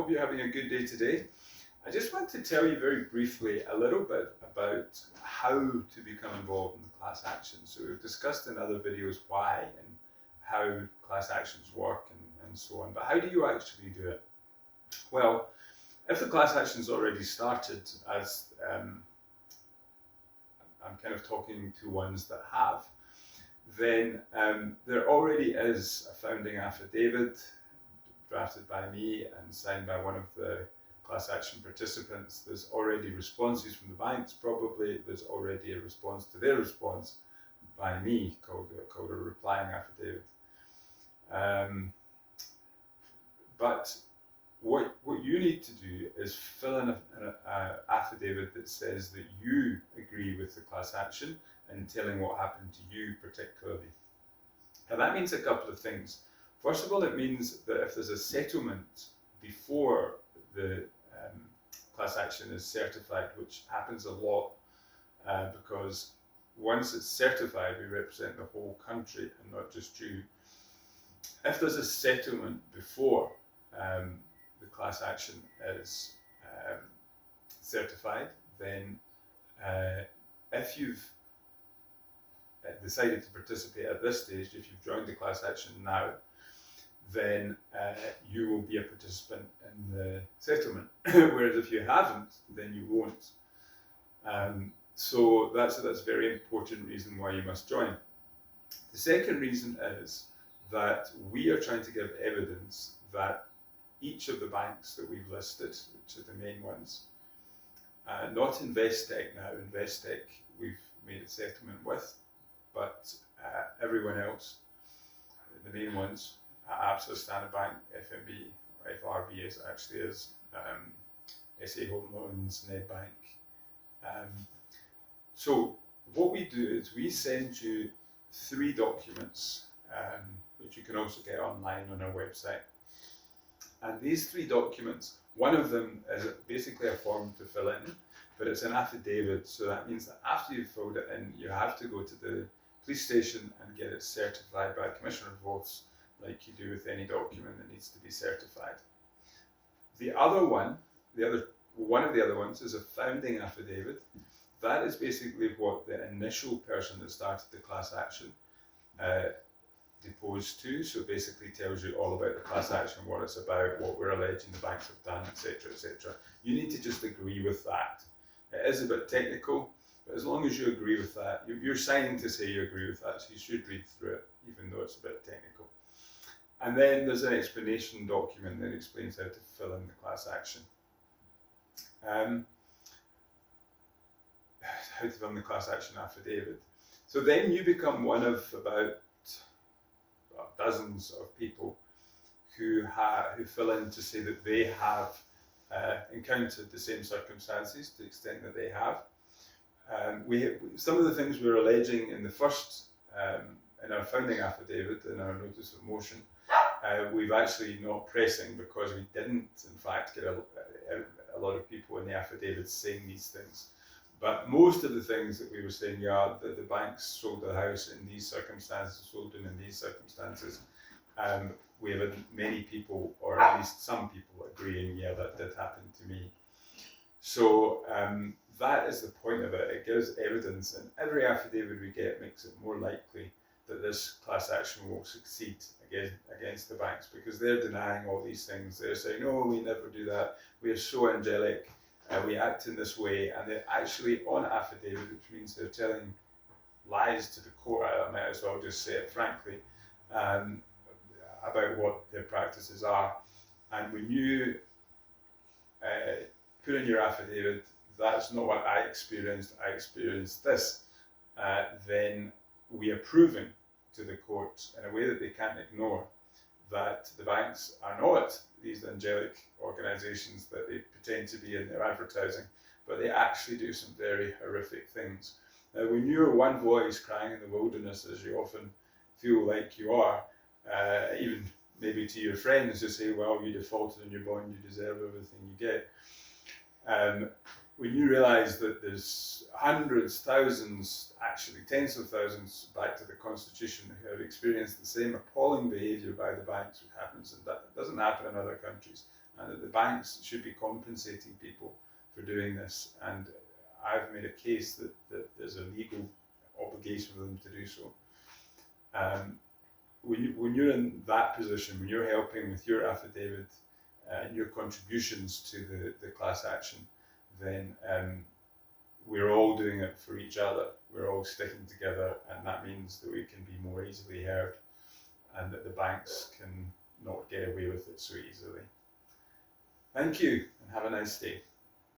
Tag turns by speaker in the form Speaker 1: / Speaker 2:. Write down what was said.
Speaker 1: hope you're having a good day today. I just want to tell you very briefly a little bit about how to become involved in the class action. So we've discussed in other videos why and how class actions work and so on, but how do you actually do it? Well, if the class action's already started, as I'm kind of talking to ones that have, then there already is a founding affidavit drafted by me and signed by one of the class action participants. There's already responses from the banks, probably. There's already a response to their response by me called a replying affidavit. But what you need to do is fill in an affidavit that says that you agree with the class action and telling what happened to you particularly. Now that means a couple of things. First of all, it means that if there's a settlement before the class action is certified, which happens a lot because once it's certified, we represent the whole country and not just you. If there's a settlement before the class action is certified, then if you've decided to participate at this stage, if you've joined the class action now, then you will be a participant in the settlement. Whereas if you haven't, then you won't. So that's a very important reason why you must join. The second reason is that we are trying to give evidence that each of the banks that we've listed, which are the main ones, not Investec now, Investec we've made a settlement with, but everyone else, the main ones, ABSA, Standard Bank, FNB, or FRB as it actually is, SA Home Loans, Nedbank. So what we do is we send you 3 documents, which you can also get online on our website. And these 3 documents, one of them is basically a form to fill in, but it's an affidavit, so that means that after you've filled it in, you have to go to the police station and get it certified by a Commissioner of Oaths, like you do with any document that needs to be certified. One of the other ones is a founding affidavit. That is basically what the initial person that started the class action deposed to, so basically tells you all about the class action, what it's about, what we're alleging the banks have done, etc., etc. You need to just agree with that. It is a bit technical, but as long as you agree with that, you're signing to say you agree with that, so you should read through it, even though it's a bit technical. And then there's an explanation document that explains how to fill in the class action. How to fill in the class action affidavit. So then you become one of about dozens of people who fill in to say that they have encountered the same circumstances to the extent that they have. Some of the things we're alleging in the first, in our founding affidavit, in our notice of motion, we've actually not pressing because we didn't, in fact, get a lot of people in the affidavits saying these things. But most of the things that we were saying, that the banks sold the house in these circumstances, sold it in these circumstances, we have many people, or at least some people, agreeing, that did happen to me. So that is the point of it. It gives evidence, and every affidavit we get makes it more likely that this class action will succeed against the banks, because they're denying all these things. They're saying, no, we never do that. We are so angelic. We act in this way, and they're actually on affidavit, which means they're telling lies to the court. I might as well just say it frankly, about what their practices are. And when you put in your affidavit, that's not what I experienced this, then we are proving to the courts in a way that they can't ignore that the banks are not these angelic organisations that they pretend to be in their advertising, but they actually do some very horrific things. Now, when you're one voice crying in the wilderness, as you often feel like you are, even maybe to your friends who say, well, you defaulted on your bond, you deserve everything you get. When you realise that there's hundreds, thousands, actually tens of thousands back to the Constitution who have experienced the same appalling behaviour by the banks, which happens, and that doesn't happen in other countries, and that the banks should be compensating people for doing this. And I've made a case that there's a legal obligation for them to do so. When you're in that position, when you're helping with your affidavit and your contributions to the class action, then we're all doing it for each other. We're all sticking together, and that means that we can be more easily heard, and that the banks can not get away with it so easily. Thank you, and have a nice day.